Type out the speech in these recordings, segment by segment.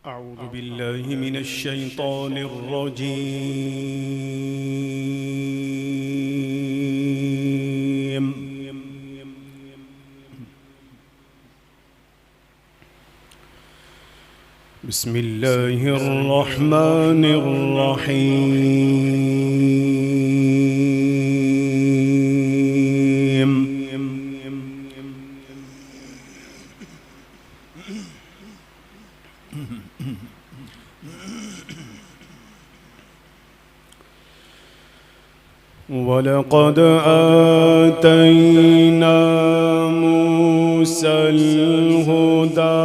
أعوذ بالله من الشيطان الرجيم. بسم الله الرحمن الرحيم. ولقد آتينا موسى الهدى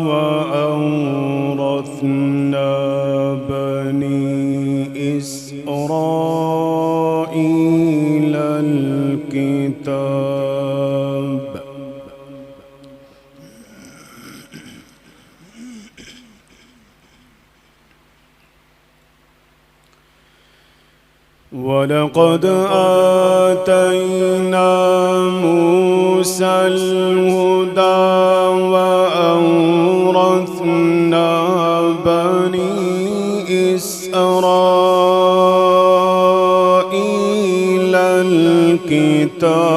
وأورثنا بني إسرائيل الكتاب. ولقد آتينا موسى الهدى وأورثنا بني إسرائيل الكتاب.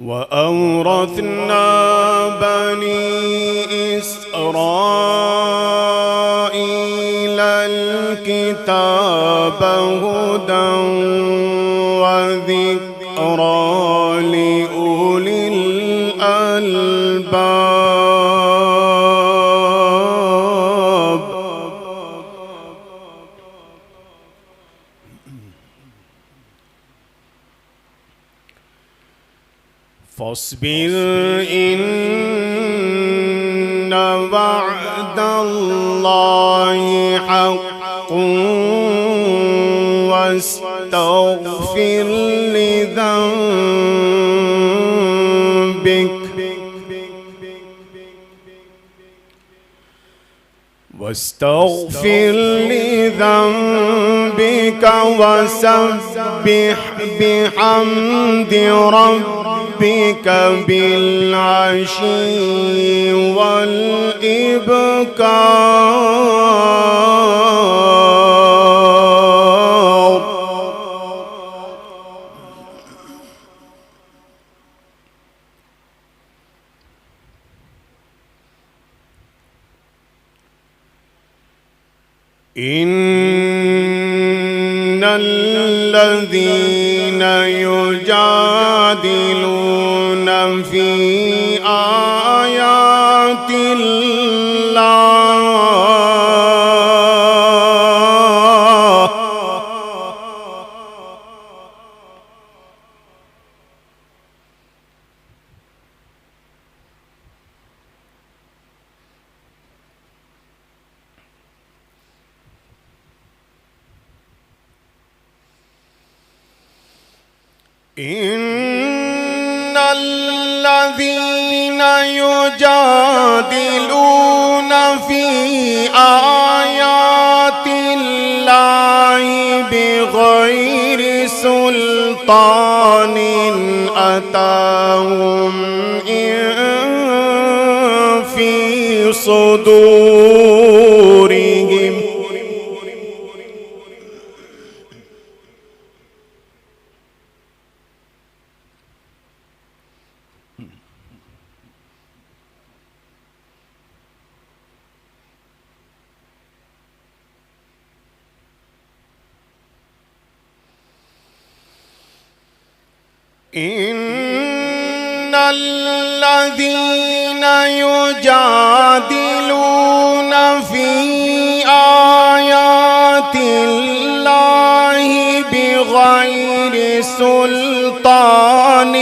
وأورثنا بني إسرائيل الكتاب هدى وذكرى لأولي الألباب. فاصبر إن وعد الله حق واستغفر لذنبك وسبح بحمد ربك بالعشي والإبكار. إن الذين يجادلون في آيات الله إن الذين يجادلون في آيات الله بغير سلطان أتاهم إن في صدورهم إن الذين يجادلون في آيات الله بغير سلطان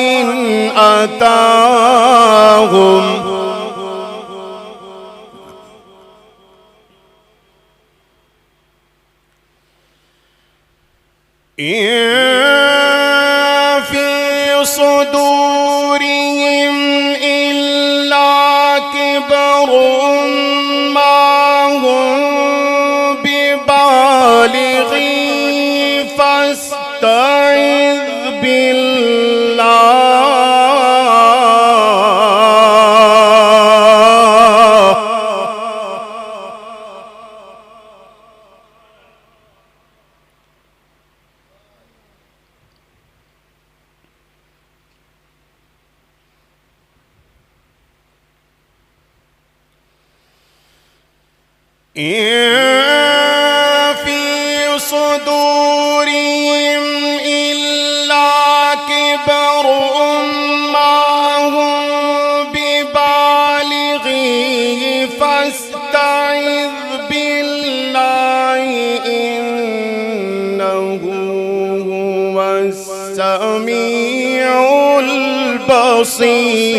أتاهم صدورهم إلا كبر ما هم إن في صدورهم إلا كبر ما هم ببالغيه فاستعذ بالله إنه هو السميع البصير.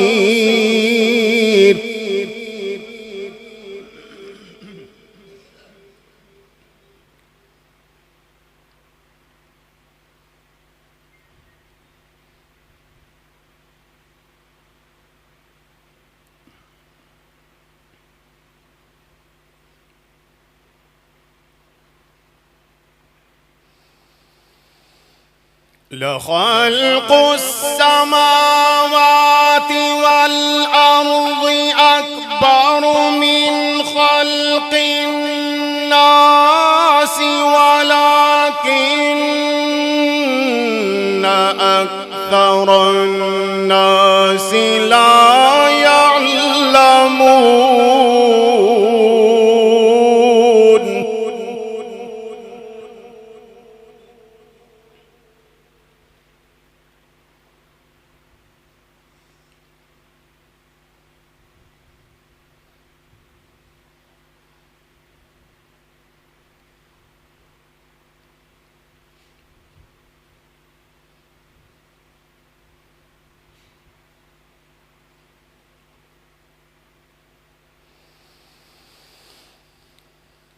لخلق السماوات والأرض أكبر من خلق الناس ولكن أكثر الناس لا يعلمون.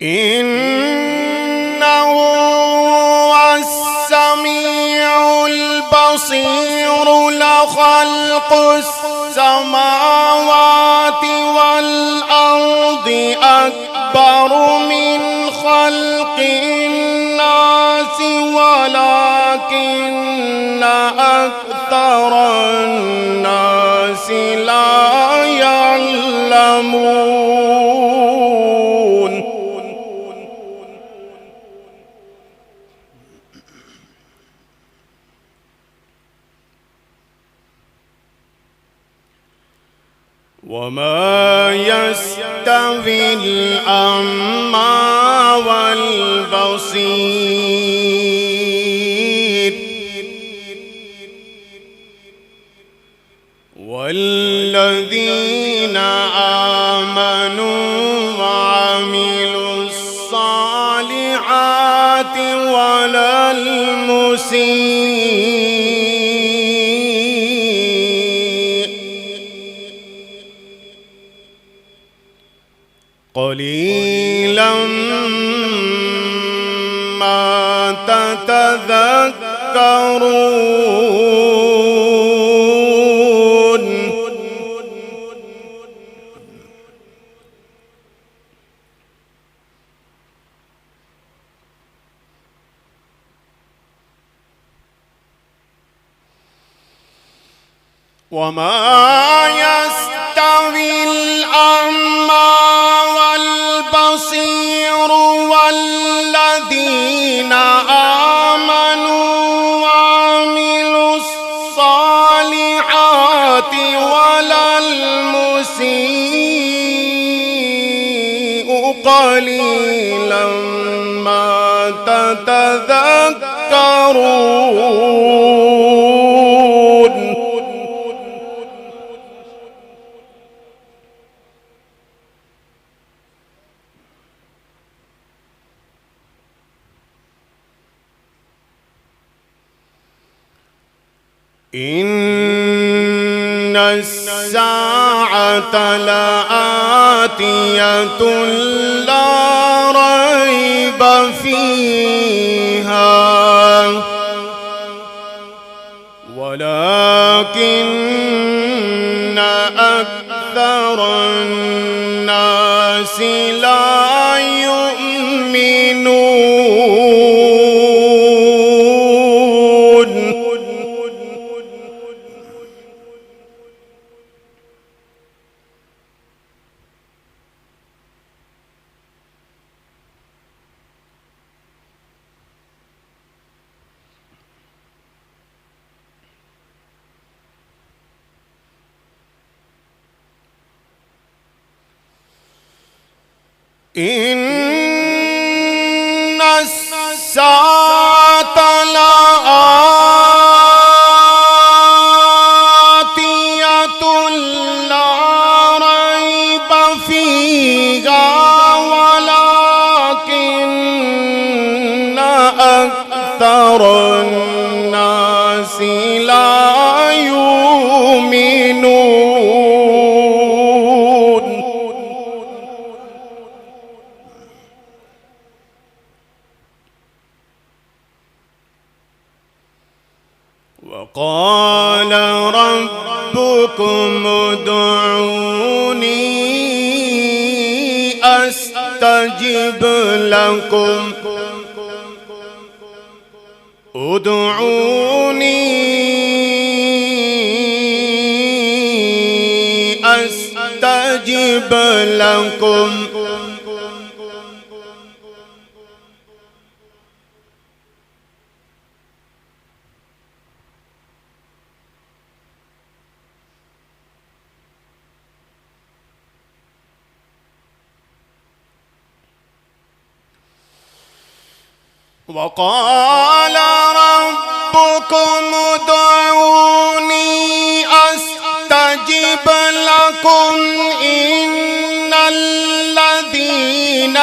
إنه هو السميع البصير. لخلق السماوات والأرض أكبر من خلق الناس ولكن أكثر الناس لا يعلمون. وما يستوي الأعمى والبصير والذين آمنوا وعملوا الصالحات ولا المسيء قليلا ما تتذكرون. وما يستوي الأعمى والبصير والذين آمنوا وعملوا الصالحات ولا المسيء قليلا ما تتذكرون. إن الساعة لآتية لا ريب فيها ولكن أكثر الناس لا يؤمنون. إن وقال ربكم ادعوني أستجب لكم ادعوني أستجب لكم وقال ربكم ادعوني أستجب لكم إن الذين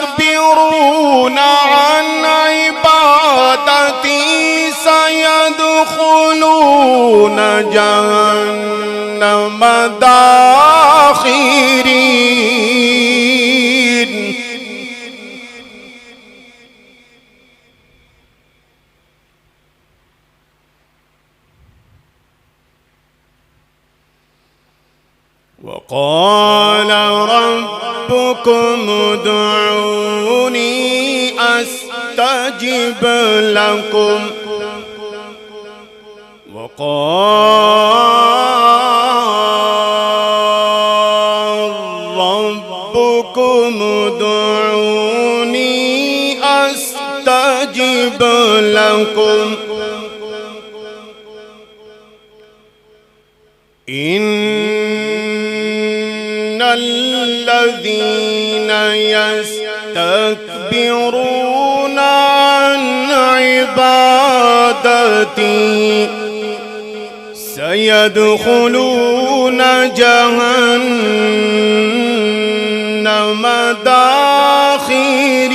يستكبرون عن عبادتي سيدخلون جهنم داخرين. وقال ربكم ادعوني أستجب لكم وقال ربكم ادعوني أستجب لكم إن الذين يستكبرون عن عبادتي سيدخلون جهنم داخرين.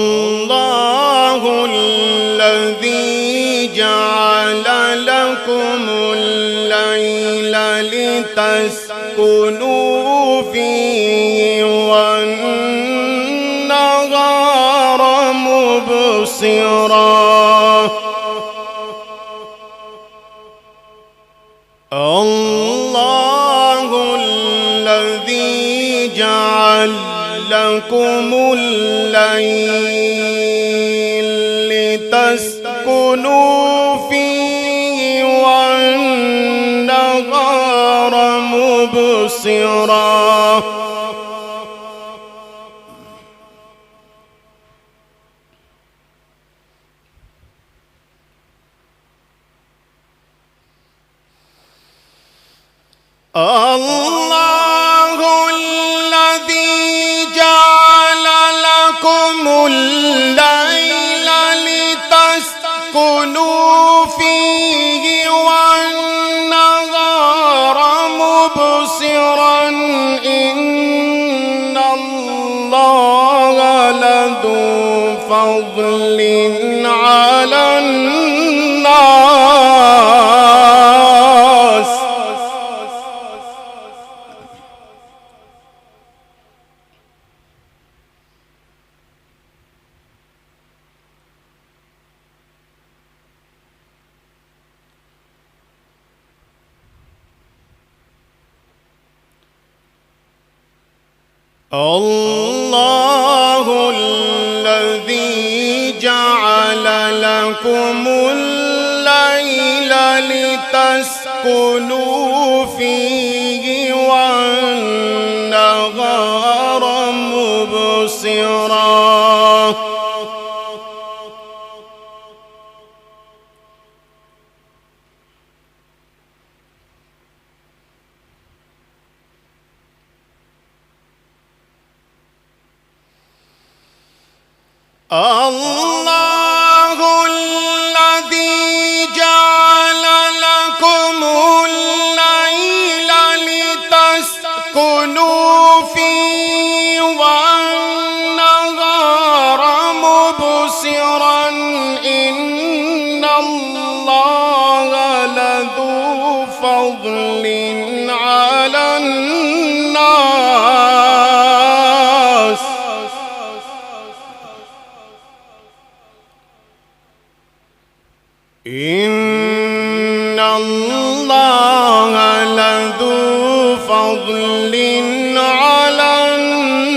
الله الذي جعل لكم الليل لتسكنوا فيه والنهار مبصرا. الله الذي جعل لكم الليل لتسكنوا فيه والنهار مبصرا. الله الذي جعل لكم الليل لتسكنوا فيه والنهار مبصرا إن الله لذو فضل على الناس. الله الذي جعل لكم الليل لتسكنوا فيه والنهار مبصرا. الله الذي جعل لكم الليل لتسكنوا فيه والنهار مبصرا فضل على الناس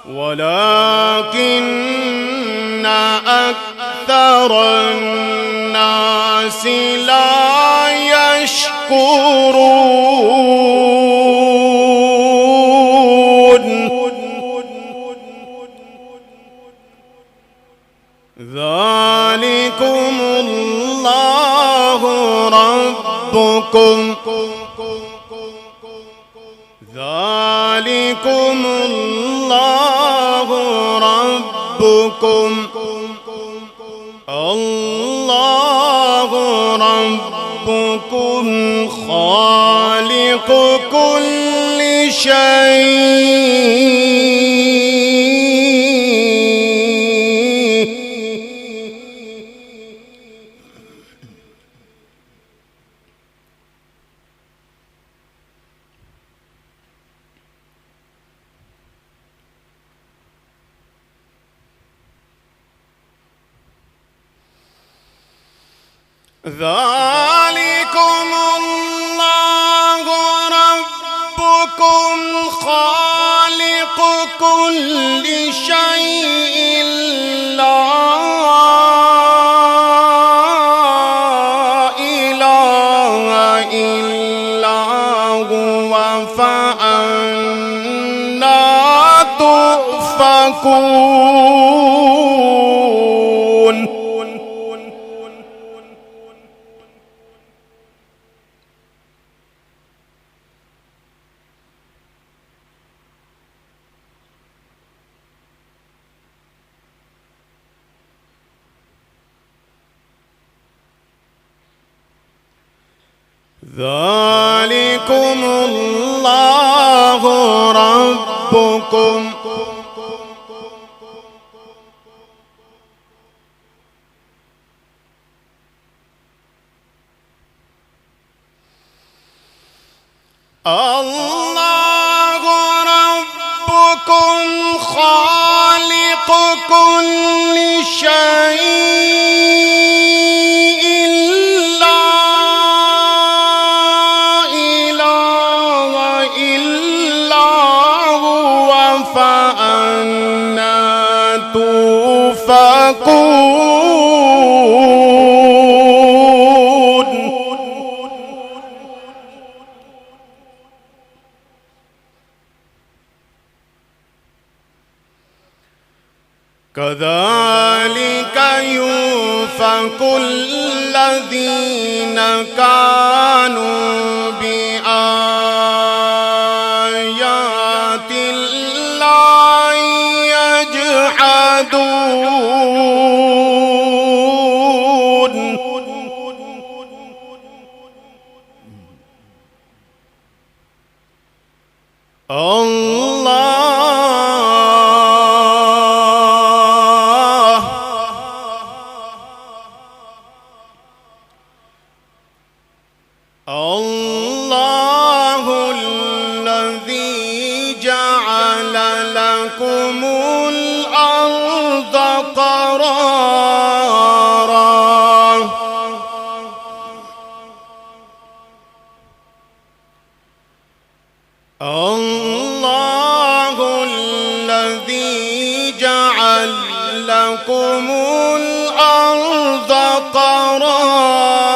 ولكن أكثر الناس لا يشكرون. ذلكم الله ربكم ذلكم الله ربكم الله ربكم خالق كل شيء. ذلكم الله ربكم خالق كل شيء لا إله إلا هو فأنى تؤفكون. ذلكم الله ربكم الله ربكم خالق كل شيء لا إله إلا هو فأنى تؤفكون. كذلك يؤفك الذين كانوا بآيات الله يجحدون. الله الذي جعل لكم الأرض قرارا الله الذي جعل لكم الأرض قرارا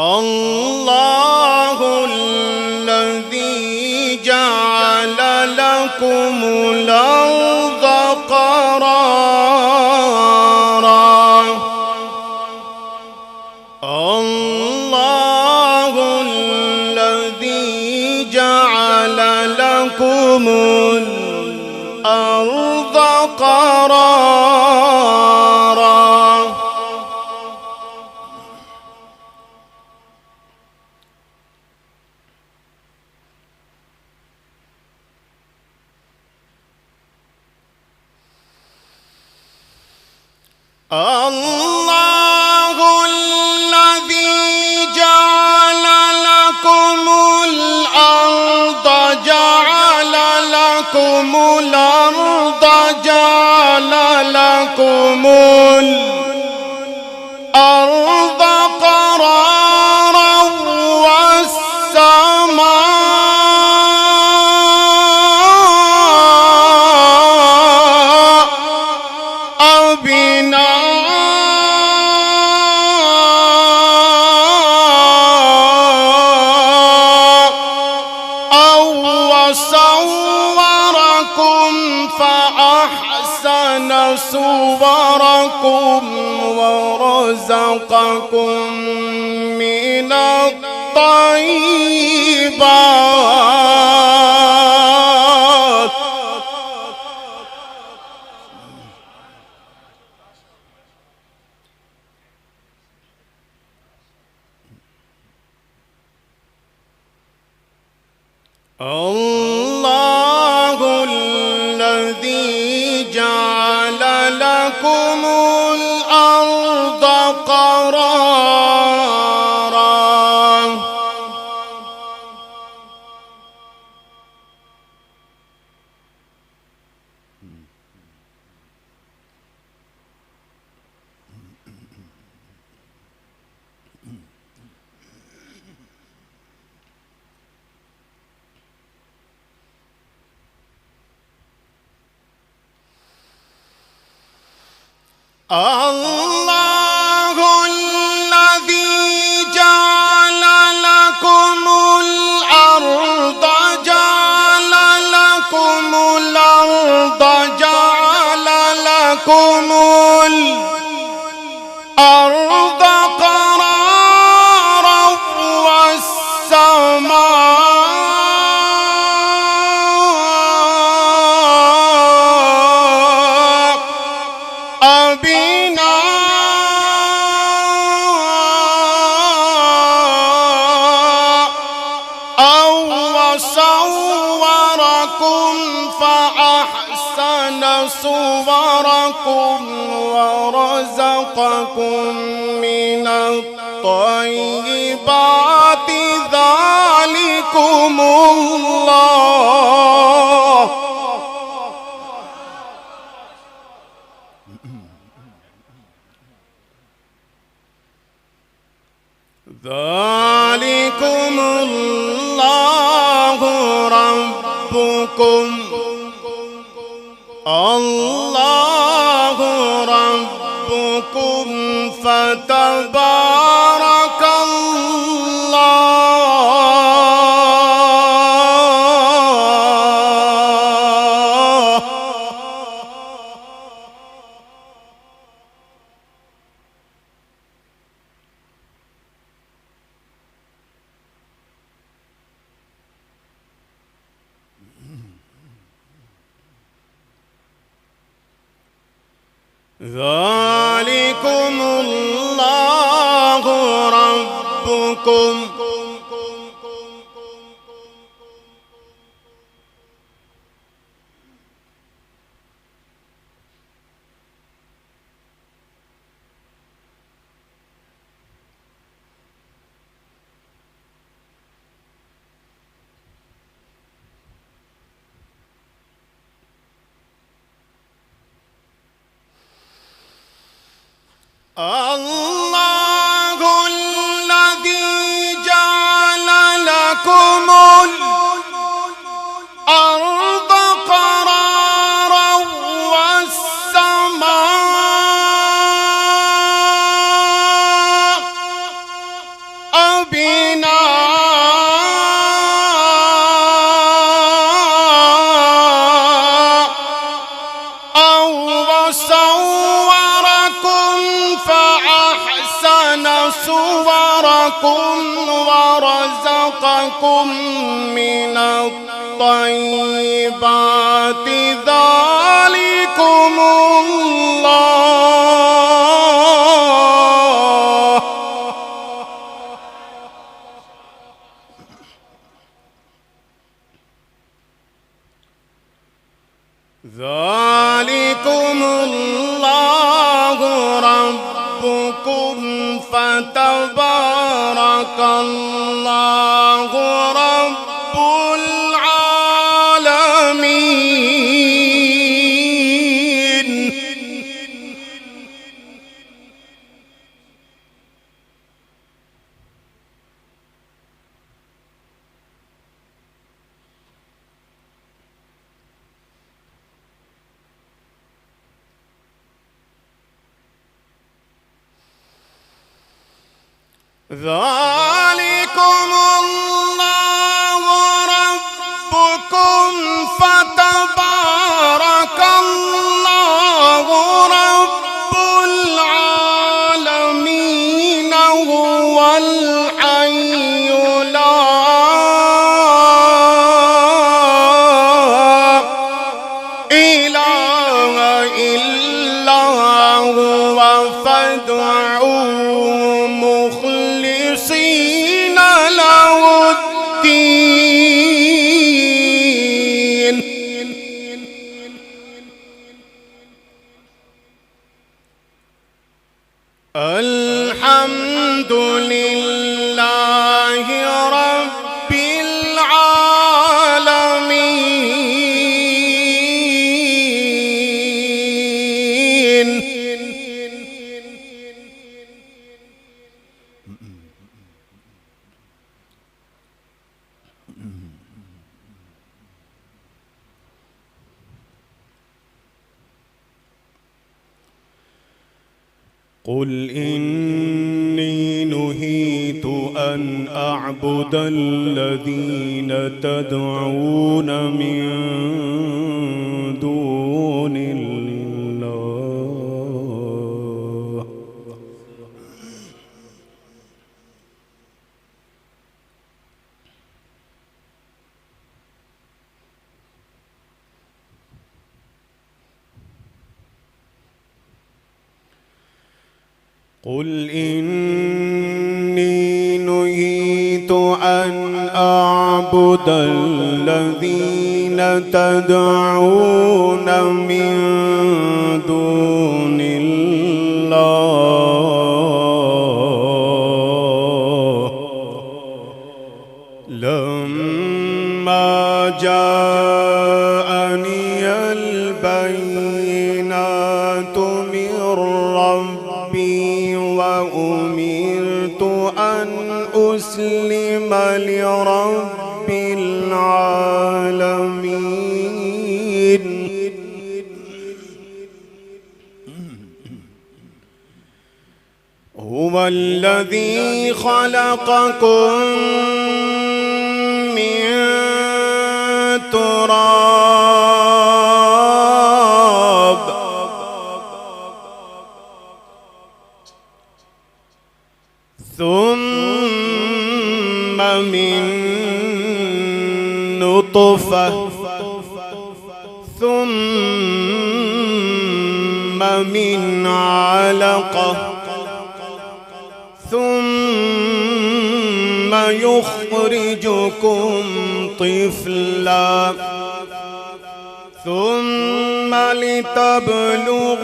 الله الذي جعل لكم الأرض قرارا الله الذي جعل لكم الأرض قرارا الله الذي جعل لكم الأرض جعل لكم الأرض الأرض جعل لكم الأرض قرارا والسماء بناء وصوركم فأحسن صوركم ورزقكم من الطيبات. الله الذي جعل لكم الأرض قرارا الله الذي جعل لكم الأرض جعل لكم الأرض جعل لكم الأرض قرارا والسماء بناء وصوركم فأحسن صوركم ورزقكم من الطيبات ذلكم الله. ذلكم الله ربكم الله ربكم فتبارك الله. ذلكم الله ربكم الله الذي جعل لكم الأرض قرارا والسماء بناء وصوركم فأحسن صوركم ورزقكم من الطيبات ذلكم الله. ذلكم الله ربكم فتبارك الله رب العالمين. ذلكم الله ربكم فتبارك الله رب العالمين هو الحي لا إله إلا هو فادعوه مخلصين له الدين. الحمد لله رب العالمين. قل إني نهيت أن أعبد الذين تدعون من دون الله قل إني نهيت أن أعبد الذين تدعون من دون الله لما جاءني البينات من ربي وأمرت أن أسلم لرب العالمين. هو الذي خلقكم من تراب ثم من نطفة ثم من علقة ثم يخرجكم طفلا ثم لتبلغوا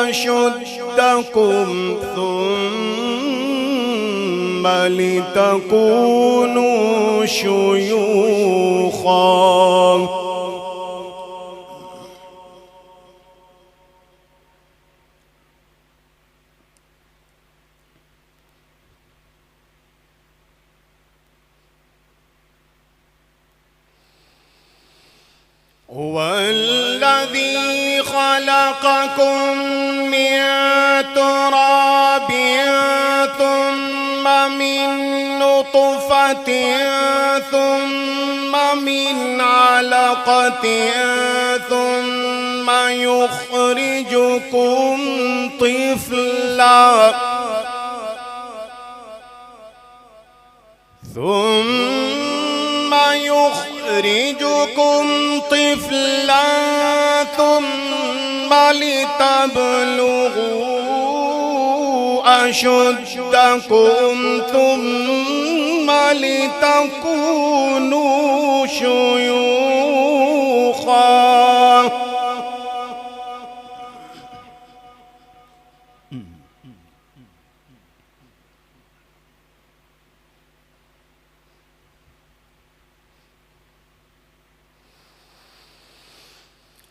أشدكم ثم لتكونوا شيوخا هو الذي خلقكم من تراب ثم من نطفة ثم من علقة ثم يخرجكم طفلا ثم لتبلغوا أشدكم ثم لتكونوا شيوخا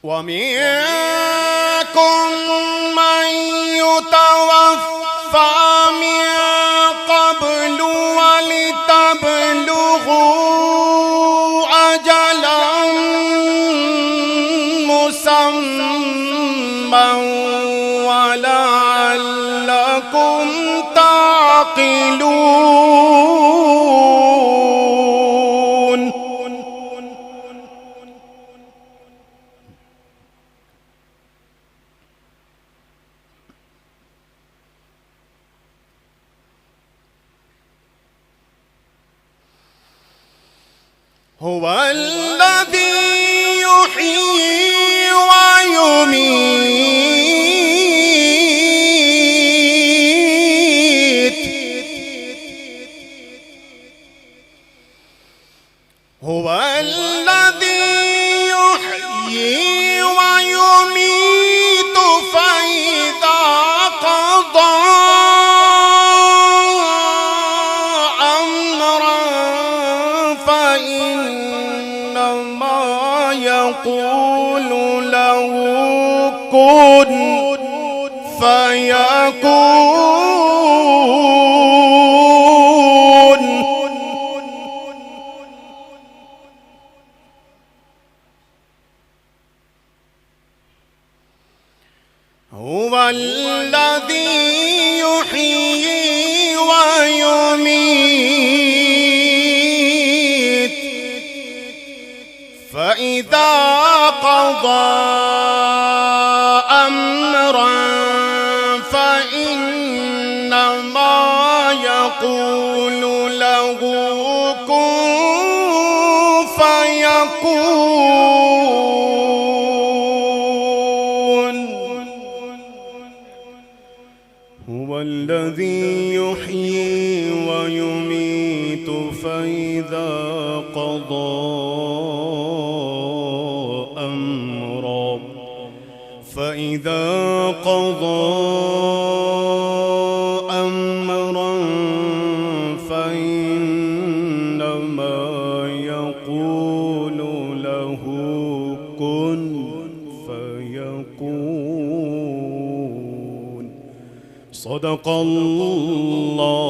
ومنكم من يتوفى من قبل ولتبلغوا أجلا مسمى ولعلكم تعلمون. تعقلون هو الذي يحيي ويميت هو الذي يحيي ويميت فإذا قضى أمرا فإنما يقول له كن فيكون هو الذي يحيي ويميت فإذا قضى أمرا فإنما يقول له كن فيكون هو الذي يحيي ويميت فإذا قضى أمرا فإنما يقول له كن فيكون صدق الله